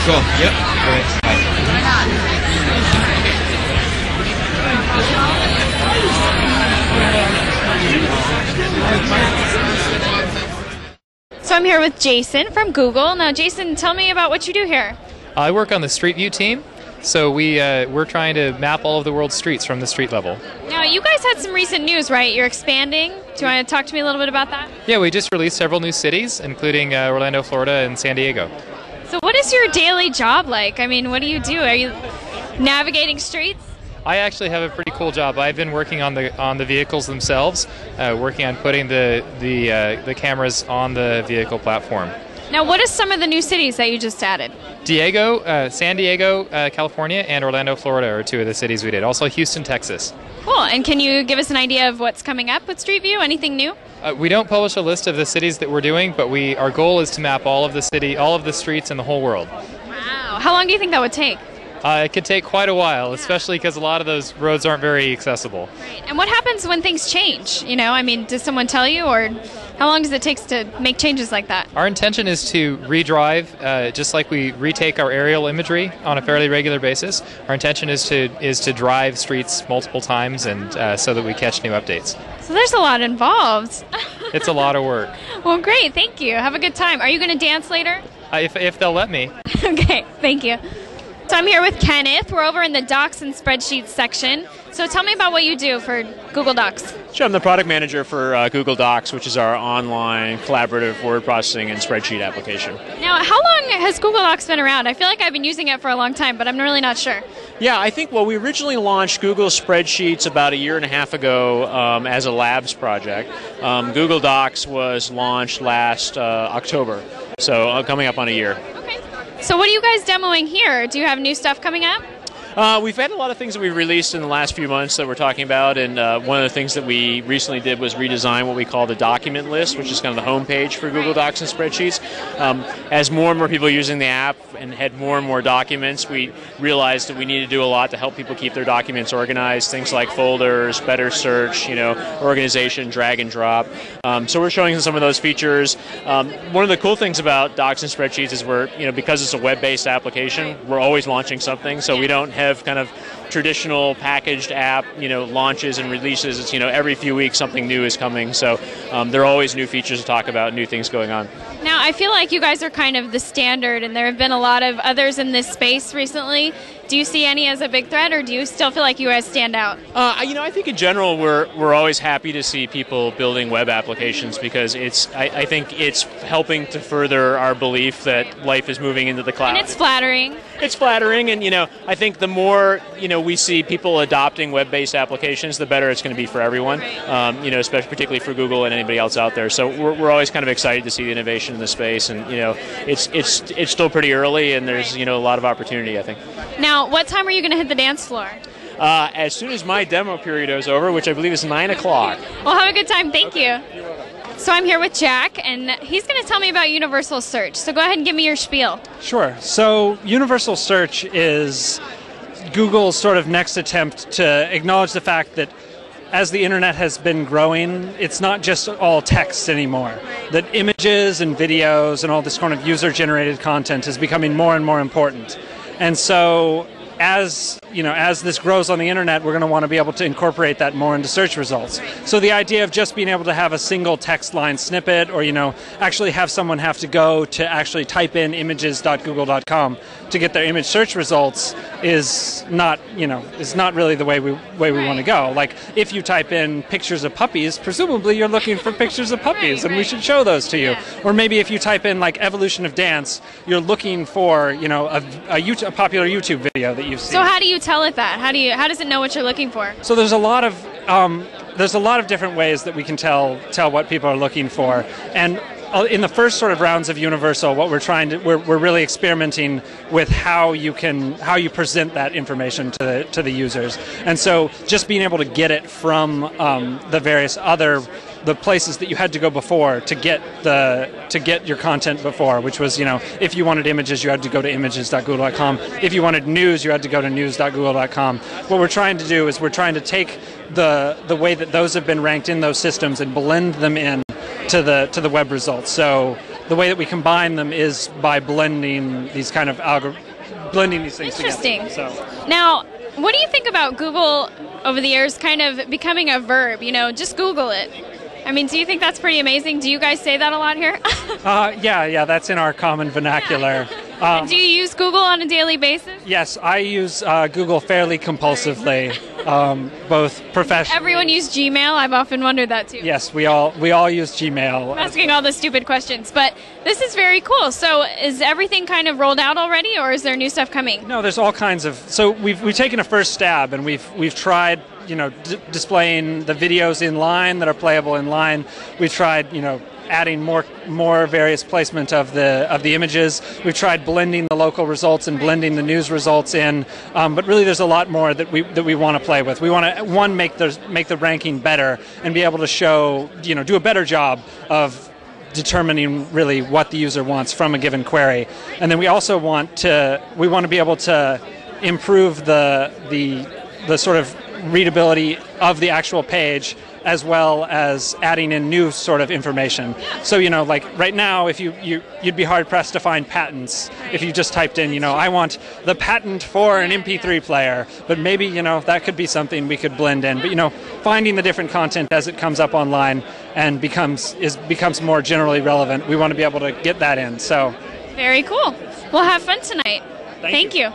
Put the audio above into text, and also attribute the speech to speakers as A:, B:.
A: Cool. Yep. All right. Bye.
B: So I'm here with Jason from Google. Now, Jason, tell me about what you do here.
C: I work on the Street View team. So we're trying to map all of the world's streets from the street level.
B: Now, you guys had some recent news, right? You're expanding. Do you want to talk to me a little bit about that?
C: Yeah, we just released several new cities, including Orlando, Florida, and San Diego.
B: So what is your daily job like? I mean, what do you do? Are you navigating streets?
C: I actually have a pretty cool job. I've been working on the vehicles themselves, working on putting the cameras on the vehicle platform.
B: Now, what are some of the new cities that you just added?
C: San Diego, California, and Orlando, Florida are two of the cities we did. Also Houston, Texas.
B: Cool. And can you give us an idea of what's coming up with Street View? Anything new?
C: We don't publish a list of the cities that we're doing, but our goal is to map all of the streets in the whole world.
B: Wow. How long do you think that would take?
C: It could take quite a while, especially because a lot of those roads aren't very accessible.
B: Right. And what happens when things change? You know, I mean, does someone tell you, or how long does it take to make changes like that?
C: Our intention is to redrive, just like we retake our aerial imagery on a fairly regular basis. Our intention is to drive streets multiple times, and so that we catch new updates.
B: So there's a lot involved.
C: It's a lot of work.
B: Well, great. Thank you. Have a good time. Are you going to dance later?
C: If they'll let me.
B: Okay. Thank you. So I'm here with Kenneth. We're over in the Docs and Spreadsheets section. So tell me about what you do for Google Docs.
D: Sure, I'm the product manager for Google Docs, which is our online collaborative word processing and spreadsheet application.
B: Now, how long has Google Docs been around? I feel like I've been using it for a long time, but I'm really not sure.
D: Yeah, I think, we originally launched Google Spreadsheets about a year and a half ago as a labs project. Google Docs was launched last October, so coming up on a year.
B: Okay. So what are you guys demoing here? Do you have new stuff coming up?
D: We've had a lot of things that we've released in the last few months that we're talking about, and one of the things that we recently did was redesign what we call the document list, which is kind of the homepage for Google Docs and Spreadsheets. As more and more people are using the app and had more and more documents, we realized that we need to do a lot to help people keep their documents organized, things like folders, better search, organization, drag and drop. So we're showing some of those features. One of the cool things about Docs and Spreadsheets is because it's a web-based application, we're always launching something, so we don't have kind of traditional packaged app, launches and releases. It's, every few weeks something new is coming. So there are always new features to talk about, new things going on.
B: Now, I feel like you guys are kind of the standard, and there have been a lot of others in this space recently. Do you see any as a big threat, or do you still feel like you guys stand out?
D: I think in general we're always happy to see people building web applications because I think it's helping to further our belief that life is moving into the cloud.
B: And it's flattering.
D: It's flattering, and I think the more we see people adopting web-based applications, the better it's going to be for everyone.
B: Right.
D: Especially particularly for Google and anybody else out there. So we're always kind of excited to see the innovation in the space, and it's still pretty early, and there's a lot of opportunity, I think.
B: Now, what time are you going to hit the dance floor?
D: As soon as my demo period is over, which I believe is 9 o'clock.
B: Well, have a good time. Thank you. So I'm here with Jack, and he's going to tell me about universal search. So go ahead and give me your spiel.
E: Sure. So universal search is Google's sort of next attempt to acknowledge the fact that as the internet has been growing, it's not just all text anymore. That images and videos and all this kind of user-generated content is becoming more and more important. And so as this grows on the internet, we're going to want to be able to incorporate that more into search results. So the idea of just being able to have a single text line snippet, or actually have someone have to go to actually type in images.google.com to get their image search results is not really the way we want to go. Like if you type in pictures of puppies, presumably you're looking for pictures of puppies, and we should show those to you.
B: Yeah.
E: Or maybe if you type in like evolution of dance, you're looking for a popular YouTube video that you've seen.
B: So how do you tell it that? How does it know what you're looking for?
E: So there's a lot of different ways that we can tell what people are looking for, and in the first sort of rounds of Universal, what we're really experimenting with how you present that information to the users, and so just being able to get it from the various the places that you had to go before to get your content before, which was, if you wanted images, you had to go to images.google.com. If you wanted news, you had to go to news.google.com. What we're trying to do is we're trying to take the way that those have been ranked in those systems and blend them in to the web results. So the way that we combine them is by blending these kind of blending these things
B: Interesting.
E: together. So
B: now, what do you think about Google over the years kind of becoming a verb? Just Google it. I mean, do you think that's pretty amazing? Do you guys say that a lot here?
E: Yeah, that's in our common vernacular.
B: Do you use Google on a daily basis?
E: Yes, I use Google fairly compulsively, both professionally.
B: Everyone use Gmail? I've often wondered that too.
E: Yes, we all use Gmail.
B: I'm asking all the stupid questions, but this is very cool. So is everything kind of rolled out already, or is there new stuff coming?
E: No, there's all kinds of. So we've taken a first stab, and we've tried displaying the videos in line that are playable in line. We've tried adding more various placement of the images. We've tried blending the local results and blending the news results in, but really there's a lot more that we want to play with. We want to make the ranking better and be able to show do a better job of determining really what the user wants from a given query. And then we also want to be able to improve the sort of readability of the actual page, as well as adding in new sort of information. So like right now, if you'd be hard pressed to find patents if you just typed in I want the patent for an MP3 player, but maybe that could be something we could blend in. But finding the different content as it comes up online and becomes more generally relevant, we want to be able to get that in. So
B: very cool. We'll have fun tonight.
E: Thank
B: you.